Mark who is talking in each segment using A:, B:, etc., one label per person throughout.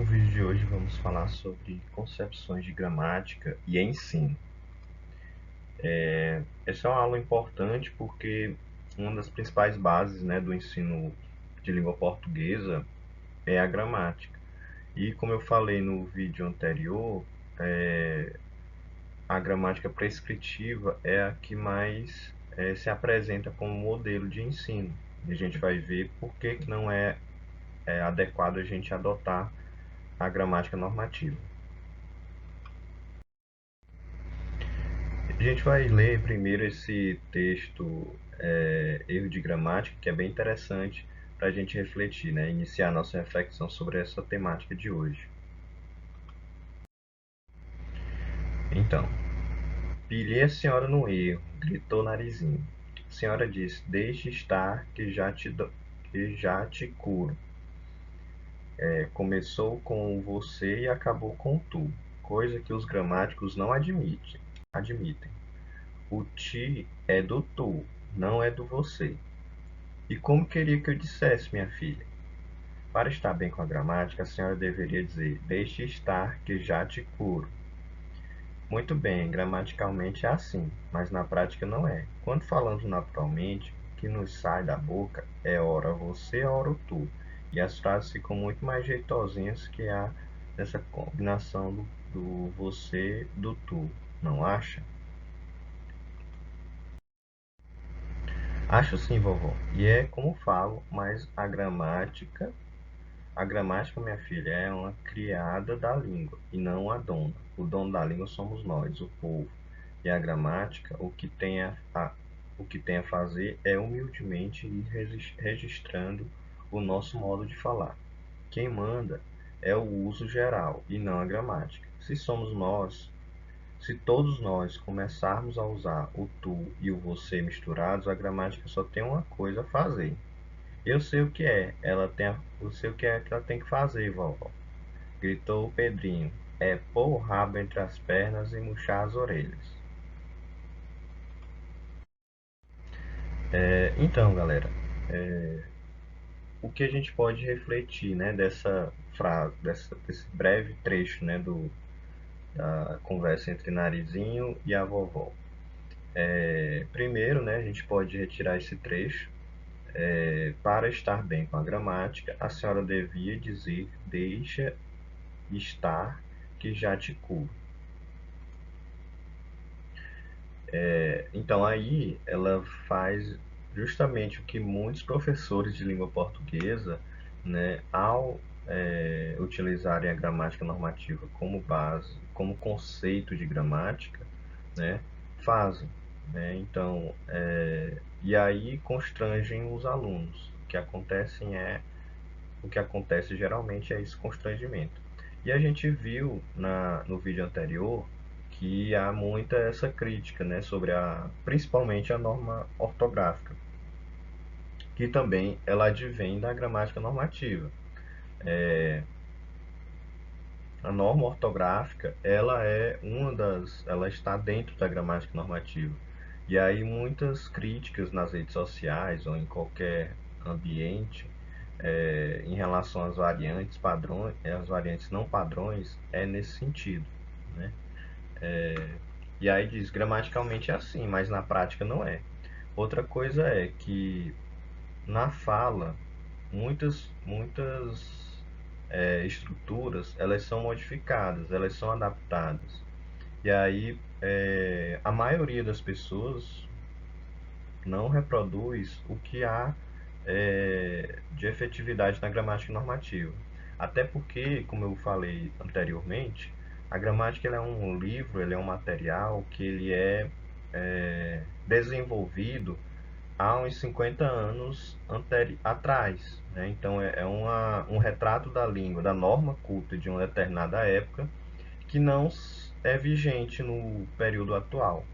A: vídeo de hoje vamos falar sobre concepções de gramática e ensino. Essa é uma aula importante porque uma das principais bases, do ensino de língua portuguesa é a gramática. E como eu falei no vídeo anterior, a gramática prescritiva é a que mais se apresenta como modelo de ensino. E a gente vai ver por que não é adequado a gente adotar a gramática normativa. A gente vai ler primeiro esse texto, Erro de Gramática, que é bem interessante para a gente refletir, iniciar nossa reflexão sobre essa temática de hoje. Então, pilhei a senhora no erro, gritou Narizinho. A senhora disse, deixe estar que já te curo. Começou com você e acabou com tu, coisa que os gramáticos não admitem. O ti é do tu, não é do você. E como queria que eu dissesse, minha filha? Para estar bem com a gramática, a senhora deveria dizer: deixe estar, que já te curo. Muito bem, gramaticalmente é assim, mas na prática não é. Quando falamos naturalmente, o que nos sai da boca é ora você, ora o tu. E as frases ficam muito mais jeitosinhas que há nessa combinação do você, do tu. Não acha? Acho sim, vovó. E é como falo, mas a gramática, minha filha, é uma criada da língua e não a dona. O dono da língua somos nós, o povo. E a gramática, o que tem a fazer é humildemente ir registrando o nosso modo de falar. Quem manda é o uso geral e não a gramática. Se todos nós começarmos a usar o tu e o você misturados, a gramática só tem uma coisa a fazer. Eu sei o que é, eu sei o que é que ela tem que fazer, vovó. Gritou o Pedrinho. É pôr o rabo entre as pernas e murchar as orelhas. Então, galera, o que a gente pode refletir, dessa frase, desse breve trecho, da conversa entre Narizinho e a vovó? Primeiro, a gente pode retirar esse trecho. Para estar bem com a gramática, a senhora devia dizer deixa estar que já te curo. Então aí ela faz justamente o que muitos professores de língua portuguesa, ao utilizarem a gramática normativa como base, como conceito de gramática, né, fazem. Então, e aí constrangem os alunos. O que acontece geralmente é esse constrangimento. E a gente viu no vídeo anterior que há muita essa crítica, sobre principalmente a norma ortográfica, que também ela advém da gramática normativa. A norma ortográfica, ela está dentro da gramática normativa. E aí muitas críticas nas redes sociais ou em qualquer ambiente em relação às variantes padrões, às variantes não padrões, é nesse sentido, né? E aí diz, gramaticalmente é assim, mas na prática não é. Outra coisa é que na fala, muitas estruturas, elas são modificadas, elas são adaptadas. E aí a maioria das pessoas não reproduz o que há de efetividade na gramática normativa. Até porque, como eu falei anteriormente, a gramática ela é um livro, ele é um material que ele é desenvolvido há uns 50 anos atrás. Então um retrato da língua, da norma culta de uma determinada época que não é vigente no período atual,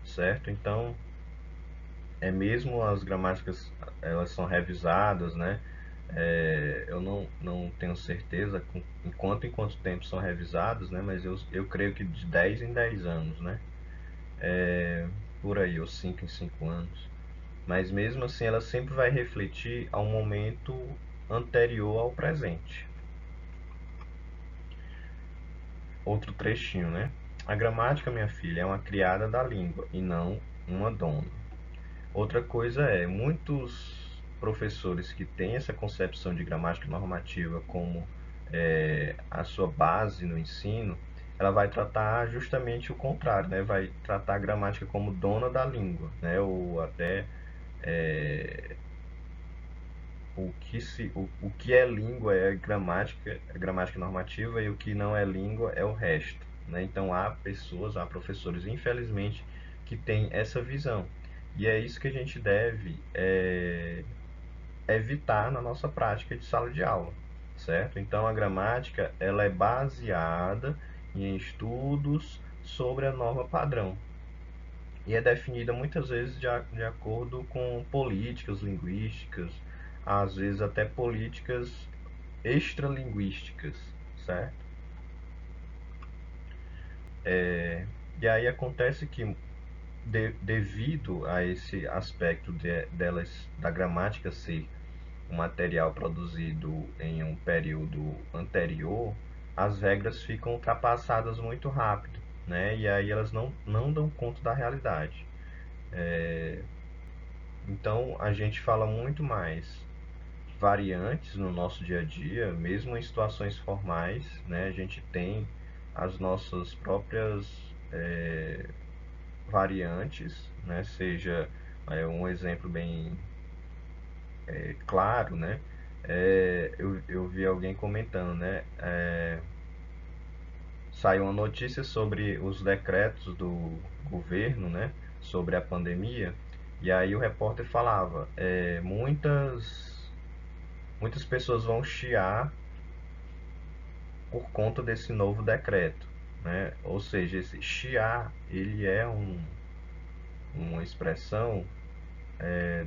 A: certo? Então, mesmo as gramáticas elas são revisadas, eu não tenho certeza em quanto tempo são revisadas, mas eu creio que de 10 em 10 anos, por aí, ou 5 em 5 anos. Mas mesmo assim ela sempre vai refletir ao momento anterior ao presente. outro trechinho, né? A gramática, minha filha, é uma criada da língua e não uma dona. Outra coisa é, muitos professores que têm essa concepção de gramática normativa como a sua base no ensino, ela vai tratar justamente o contrário, né? Vai tratar a gramática como dona da língua, né? Ou até é, o que é língua é a gramática normativa, e o que não é língua é o resto, né? Então há pessoas, há professores, infelizmente, que têm essa visão. E é isso que a gente deve evitar na nossa prática de sala de aula, certo? Então a gramática ela é baseada em estudos sobre a norma padrão e é definida muitas vezes de acordo com políticas linguísticas, às vezes até políticas extralinguísticas, certo? E aí acontece que devido a esse aspecto delas da gramática ser um material produzido em um período anterior, as regras ficam ultrapassadas muito rápido, né? E aí elas não dão conta da realidade. Então a gente fala muito mais variantes no nosso dia a dia, mesmo em situações formais, né? A gente tem as nossas próprias variantes, né? Seja um exemplo bem claro, né? Eu vi alguém comentando, né? Saiu uma notícia sobre os decretos do governo, né? Sobre a pandemia. E aí o repórter falava, muitas pessoas vão chiar por conta desse novo decreto, né? Ou seja, esse chiar, ele é uma expressão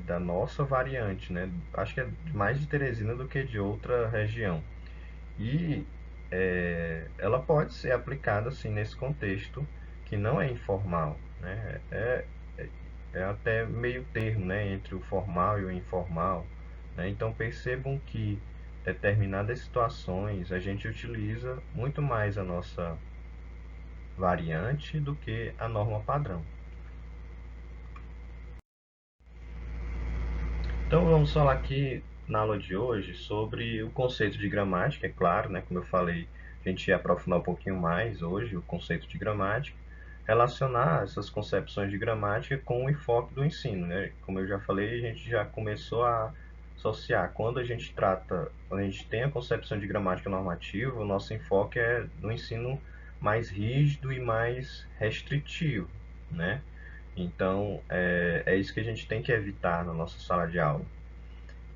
A: da nossa variante, né? Acho que é mais de Teresina do que de outra região. E ela pode ser aplicada assim nesse contexto que não é informal, né? É até meio termo, né, entre o formal e o informal, né? Então percebam que determinadas situações a gente utiliza muito mais a nossa variante do que a norma padrão. Então vamos falar aqui na aula de hoje sobre o conceito de gramática, é claro, né? Como eu falei, a gente ia aprofundar um pouquinho mais hoje o conceito de gramática, relacionar essas concepções de gramática com o enfoque do ensino, né? Como eu já falei, a gente já começou a associar. Quando a gente tem a concepção de gramática normativa, o nosso enfoque é no ensino mais rígido e mais restritivo, né? Então, é isso que a gente tem que evitar na nossa sala de aula.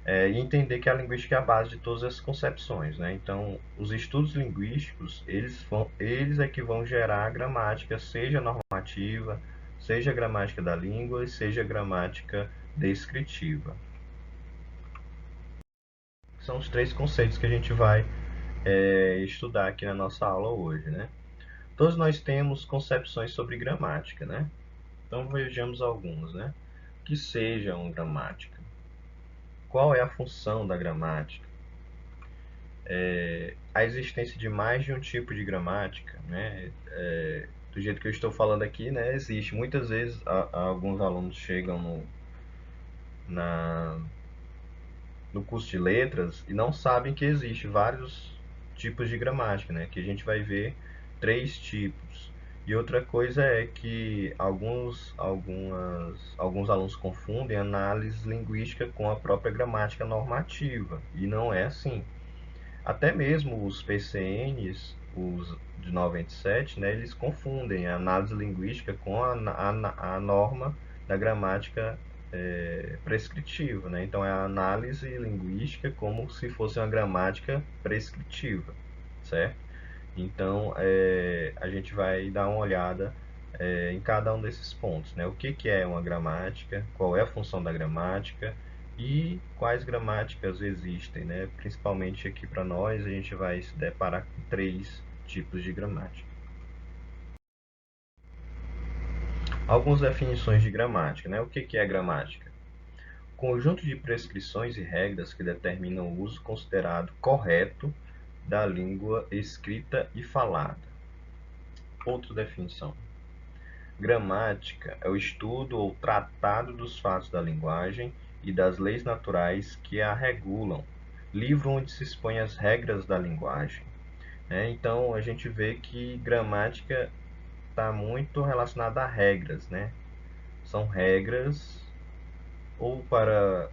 A: E entender que a linguística é a base de todas as concepções, né? Então, os estudos linguísticos, eles é que vão gerar a gramática, seja normativa, seja a gramática da língua e seja a gramática descritiva. São os três conceitos que a gente vai estudar aqui na nossa aula hoje, né? Todos nós temos concepções sobre gramática, né? Então vejamos algumas, né? O que seja uma gramática? Qual é a função da gramática? A existência de mais de um tipo de gramática, né? Do jeito que eu estou falando aqui, né? Existe. Muitas vezes alguns alunos chegam na, no curso de letras e não sabem que existe vários tipos de gramática, né? Que a gente vai ver três tipos. E outra coisa é que alguns alunos confundem análise linguística com a própria gramática normativa. E não é assim. Até mesmo os PCNs, os de 97, né, eles confundem a análise linguística com a norma da gramática prescritiva. Né? Então, é a análise linguística como se fosse uma gramática prescritiva, certo? Então, a gente vai dar uma olhada em cada um desses pontos. Né? O que é uma gramática, qual é a função da gramática e quais gramáticas existem. Né? Principalmente aqui para nós, a gente vai se deparar com três tipos de gramática. Algumas definições de gramática. Né? O que é gramática? Conjunto de prescrições e regras que determinam o uso considerado correto da língua escrita e falada. Outra definição. Gramática é o estudo ou tratado dos fatos da linguagem e das leis naturais que a regulam. Livro onde se expõe as regras da linguagem. Então, a gente vê que gramática está muito relacionada a regras, né? São regras, ou para,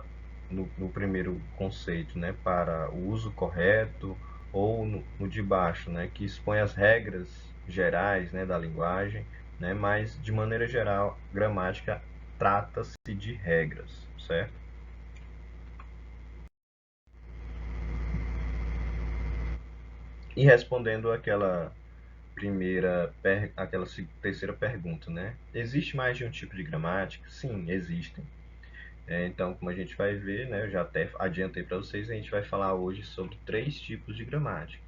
A: no primeiro conceito, né, para o uso correto, ou no de baixo, né, que expõe as regras gerais, né, da linguagem, né, mas de maneira geral, gramática trata-se de regras, certo? E respondendo aquela terceira pergunta, né? Existe mais de um tipo de gramática? Sim, existem. Então, como a gente vai ver, né, eu já até adiantei para vocês, a gente vai falar hoje sobre três tipos de gramática,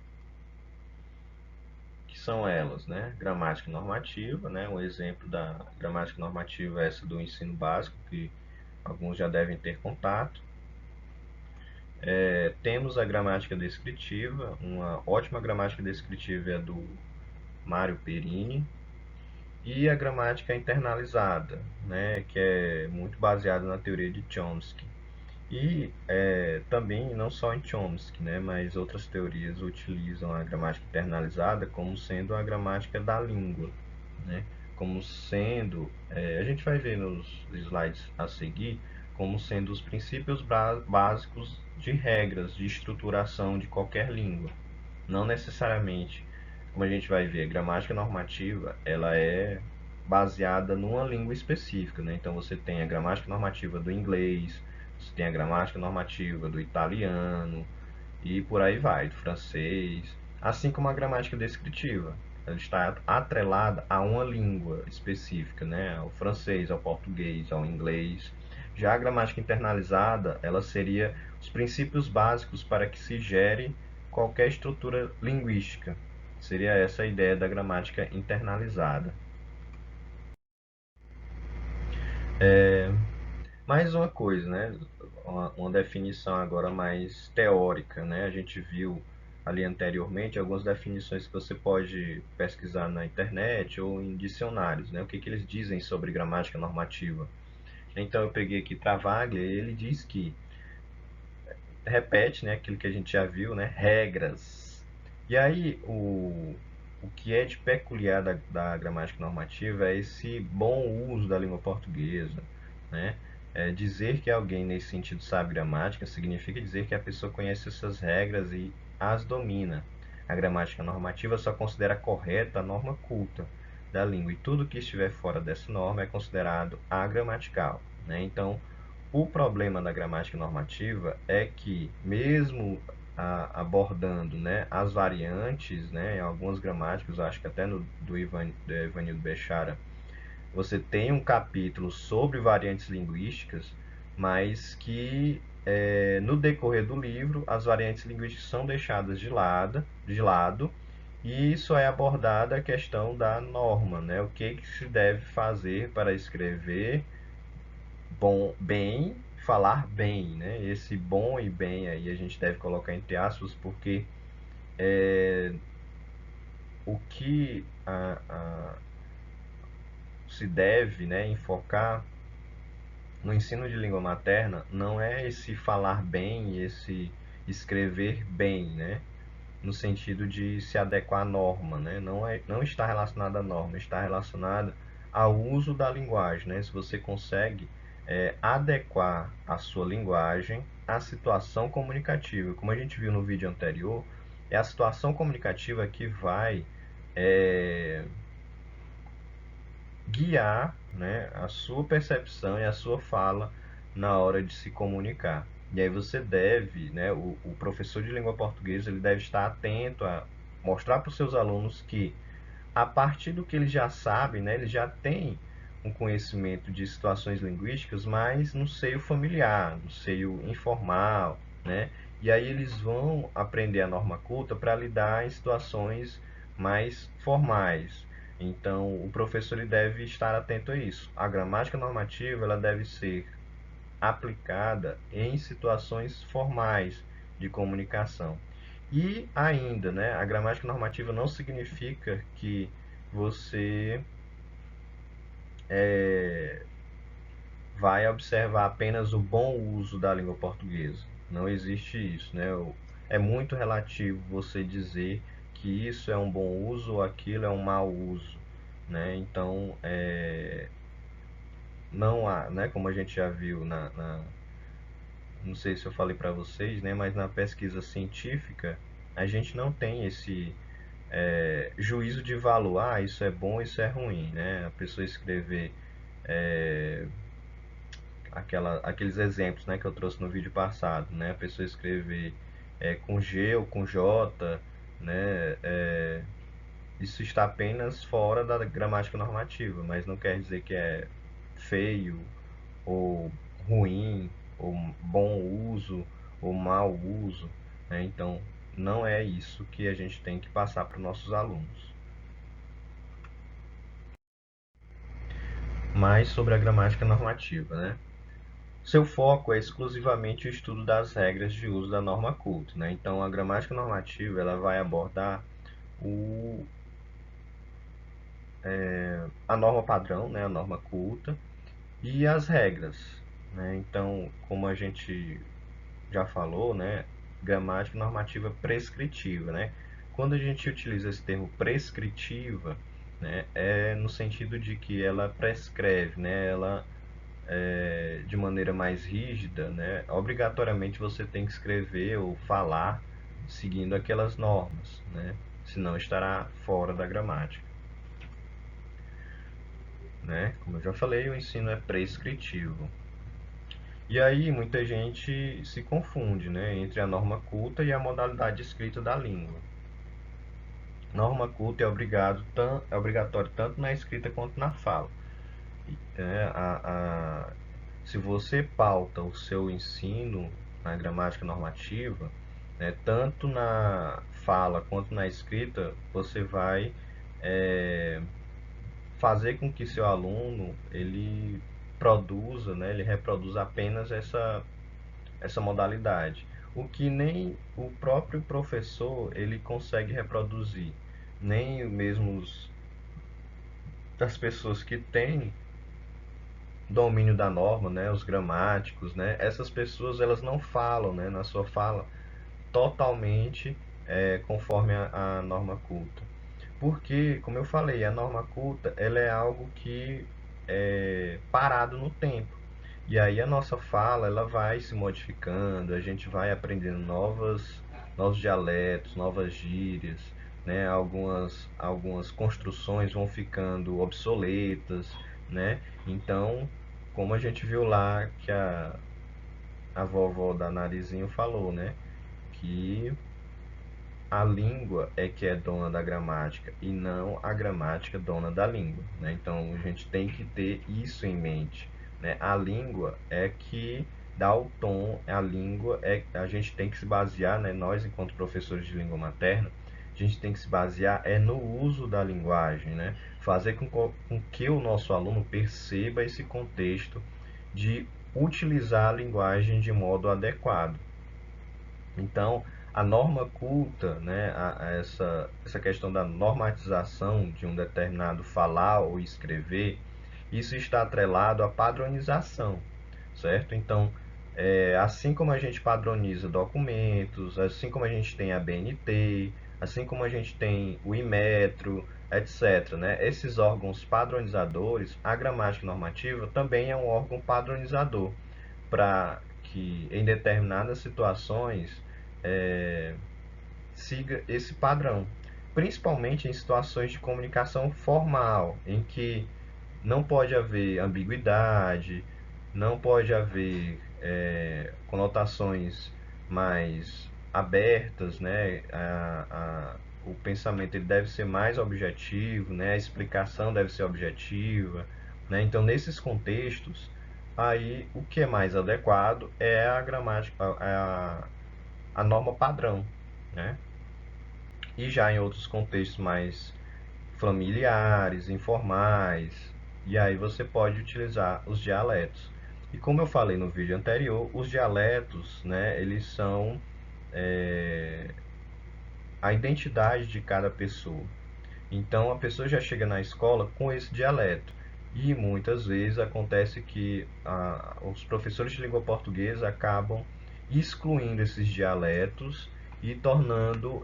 A: que são elas, né? Gramática normativa, né? Um exemplo da gramática normativa é essa do ensino básico, que alguns já devem ter contato. Temos a gramática descritiva, uma ótima gramática descritiva é a do Mário Perini, e a gramática internalizada, né, que é muito baseada na teoria de Chomsky. E também, não só em Chomsky, né, mas outras teorias utilizam a gramática internalizada como sendo a gramática da língua, né, como sendo, a gente vai ver nos slides a seguir, como sendo os princípios básicos de regras de estruturação de qualquer língua. Não necessariamente, como a gente vai ver, a gramática normativa, ela é baseada numa língua específica, né? Então você tem a gramática normativa do inglês, você tem a gramática normativa do italiano e por aí vai, do francês, assim como a gramática descritiva. Ela está atrelada a uma língua específica, né? Ao francês, ao português, ao inglês. Já a gramática internalizada, ela seria os princípios básicos para que se gere qualquer estrutura linguística. Seria essa a ideia da gramática internalizada. Mais uma coisa, né? Uma definição agora mais teórica, né? A gente viu ali anteriormente algumas definições que você pode pesquisar na internet ou em dicionários, né? O que eles dizem sobre gramática normativa. Então eu peguei aqui Travaglia e ele diz que repete, né, aquilo que a gente já viu, né, regras. E aí o que é de peculiar da gramática normativa é esse bom uso da língua portuguesa, né? Dizer que alguém nesse sentido sabe gramática significa dizer que a pessoa conhece essas regras e as domina. A gramática normativa só considera correta a norma culta da língua e tudo que estiver fora dessa norma é considerado agramatical, né? Então, o problema da gramática normativa é que, mesmo abordando, né, as variantes, né, em algumas gramáticas, acho que até no do Ivanildo Bechara, você tem um capítulo sobre variantes linguísticas, mas que no decorrer do livro as variantes linguísticas são deixadas de lado e isso é abordada a questão da norma, né? O que se deve fazer para escrever bem, falar bem, né? Esse bom e bem aí a gente deve colocar entre aspas, porque o que se deve, né, enfocar no ensino de língua materna não é esse falar bem, esse escrever bem, né? No sentido de se adequar à norma, né? Não está relacionada à norma, está relacionada ao uso da linguagem, né? Se você consegue adequar a sua linguagem à situação comunicativa. Como a gente viu no vídeo anterior, é a situação comunicativa que vai é, guiar, né, a sua percepção e a sua fala na hora de se comunicar. E aí você deve, né, o professor de língua portuguesa, ele deve estar atento a mostrar para os seus alunos que, a partir do que eles já sabem, né, eles já têm um conhecimento de situações linguísticas, mas no seio familiar, no seio informal, né? E aí eles vão aprender a norma culta para lidar em situações mais formais. Então, o professor ele deve estar atento a isso. A gramática normativa ela deve ser aplicada em situações formais de comunicação. E ainda, né, a gramática normativa não significa que você vai observar apenas o bom uso da língua portuguesa. Não existe isso, né? É muito relativo você dizer que isso é um bom uso ou aquilo é um mau uso, né? Então, não há, né? Como a gente já viu não sei se eu falei para vocês, né? Mas na pesquisa científica a gente não tem esse juízo de valor. Ah, isso é bom, isso é ruim, né? A pessoa escrever aqueles exemplos, né, que eu trouxe no vídeo passado, né? A pessoa escrever com G ou com J, né? Isso está apenas fora da gramática normativa, mas não quer dizer que é feio ou ruim ou bom uso ou mau uso, né? Então não é isso que a gente tem que passar para os nossos alunos. Mais sobre a gramática normativa, né? Seu foco é exclusivamente o estudo das regras de uso da norma culta, né? Então, a gramática normativa ela vai abordar o, a norma padrão, né? A norma culta e as regras, né? Então, como a gente já falou, né? Gramática normativa prescritiva, né? Quando a gente utiliza esse termo prescritiva, né? É no sentido de que ela prescreve, né? Ela de maneira mais rígida, né, obrigatoriamente você tem que escrever ou falar seguindo aquelas normas, né, senão estará fora da gramática. Né? Como eu já falei, o ensino é prescritivo. E aí muita gente se confunde, né, entre a norma culta e a modalidade escrita da língua. Norma culta é obrigatório tanto na escrita quanto na fala. Se você pauta o seu ensino na gramática normativa, né, tanto na fala quanto na escrita, você vai é, fazer com que seu aluno ele produza, né, ele reproduza apenas essa modalidade, o que nem o próprio professor ele consegue reproduzir, nem mesmo das pessoas que têm domínio da norma, né, os gramáticos, né, essas pessoas elas não falam, né, na sua fala totalmente conforme a norma culta. Porque, como eu falei, a norma culta ela é algo que é parado no tempo. E aí a nossa fala ela vai se modificando, a gente vai aprendendo novos dialetos, novas gírias, né? Algumas construções vão ficando obsoletas, né? Então, como a gente viu lá que a vovó da Narizinho falou, né? Que a língua é que é dona da gramática e não a gramática dona da língua, né? Então a gente tem que ter isso em mente, né? A língua é que dá o tom, a língua é a gente tem que se basear, né? Nós enquanto professores de língua materna, a gente tem que se basear no uso da linguagem, né? Fazer com que o nosso aluno perceba esse contexto de utilizar a linguagem de modo adequado. Então, a norma culta, né, essa questão da normatização de um determinado falar ou escrever, isso está atrelado à padronização, certo? Então, assim como a gente padroniza documentos, assim como a gente tem a BNT, assim como a gente tem o Inmetro, etc., né? Esses órgãos padronizadores, a gramática normativa também é um órgão padronizador para que em determinadas situações é, siga esse padrão, principalmente em situações de comunicação formal, em que não pode haver ambiguidade, não pode haver conotações mais abertas, né? O pensamento ele deve ser mais objetivo, né? A explicação deve ser objetiva, né? Então, nesses contextos, aí o que é mais adequado é a gramática, a norma padrão, né? E já em outros contextos mais familiares, informais, e aí você pode utilizar os dialetos. E como eu falei no vídeo anterior, os dialetos, né, eles são a identidade de cada pessoa. Então a pessoa já chega na escola com esse dialeto. E muitas vezes acontece que os professores de língua portuguesa acabam excluindo esses dialetos e tornando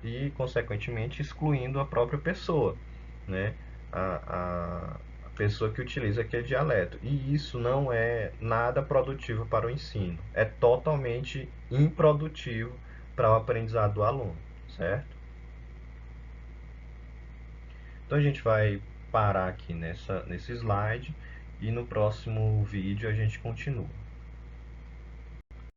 A: e consequentemente excluindo a própria pessoa, né? A pessoa que utiliza aquele dialeto. E isso não é nada produtivo para o ensino. É totalmente improdutivo para o aprendizado do aluno, certo? Então a gente vai parar aqui nesse slide e no próximo vídeo a gente continua.